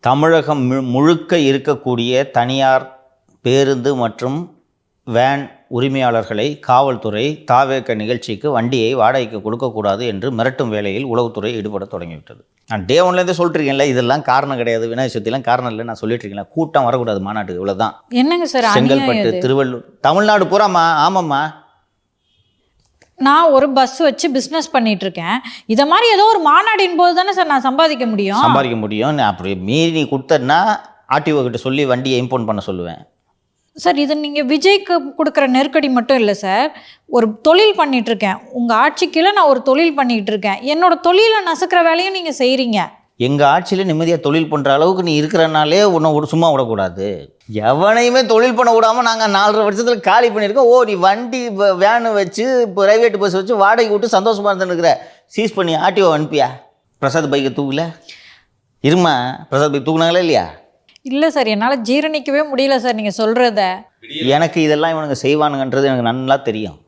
தமிழகம் முழுக்க இருக்கக்கூடிய தனியார் பேருந்து மற்றும் வேன் உரிமையாளர்களை காவல்துறை தாவேக நிகழ்ச்சிக்கு வண்டியை வாடகைக்கு கொடுக்கக்கூடாது என்று மிரட்டும் வேளையில் உளவுத்துறை ஈடுபட தொடங்கிவிட்டது. நான் டே ஒன்லேருந்தே சொல்லிட்டுருக்கேன்ல, இதெல்லாம் காரணம் கிடையாது, விநாயகர் சதுர்த்திலாம் காரணம் இல்லை, நான் சொல்லிட்டு இருக்கேன். கூட்டம் வரக்கூடாது மாநாட்டுக்கு, இவ்வளோதான். என்னங்க சார், செங்கல்பட்டு, திருவள்ளூர், தமிழ்நாடு பூராமா. ஆமாம்மா, நான் ஒரு பஸ் வச்சு பிஸ்னஸ் பண்ணிட்டு இருக்கேன். இதை மாதிரி ஏதோ ஒரு மாநாடின் போது தானே சார் நான் சம்பாதிக்க முடியும். அப்படி மீறி நீ கொடுத்தன்னா ஆர்டிஓ கிட்ட சொல்லி வண்டியை இம்போர்ட் பண்ண சொல்லுவேன். சார், இது நீங்கள் விஜய்க்கு கொடுக்குற நெருக்கடி மட்டும் இல்லை சார். ஒரு தொழில் பண்ணிட்டு இருக்கேன், உங்கள் ஆட்சிக்குள்ள நான் ஒரு தொழில் பண்ணிட்டு இருக்கேன். என்னோட தொழிலை நசுக்கிற வேலையும் நீங்கள் செய்கிறீங்க. எங்கள் ஆட்சியில் நிம்மதியாக தொழில் பண்ணுற அளவுக்கு நீ இருக்கிறனாலே உன்னை சும்மா விடக்கூடாது. எவனையுமே தொழில் பண்ண விடாமல் நாங்கள் 4.5 வருஷத்தில் காலி பண்ணியிருக்கோம். நீ வண்டி வேனு வச்சு ப்ரைவேட் பஸ் வச்சு வாடகை விட்டு சந்தோஷமாக இருந்துருக்குற, சீஸ் பண்ணி ஆர்டிஓ அனுப்பியா? பிரசாத் பைக்கை தூக்கல இருமா, பிரசாத் பைக் தூக்குனாங்களா இல்லையா? இல்லை சார், என்னால் ஜீரணிக்கவே முடியல சார் நீங்கள் சொல்கிறத. எனக்கு இதெல்லாம் இவனுங்க செய்வானுங்கன்றது எனக்கு நல்லா தெரியும்.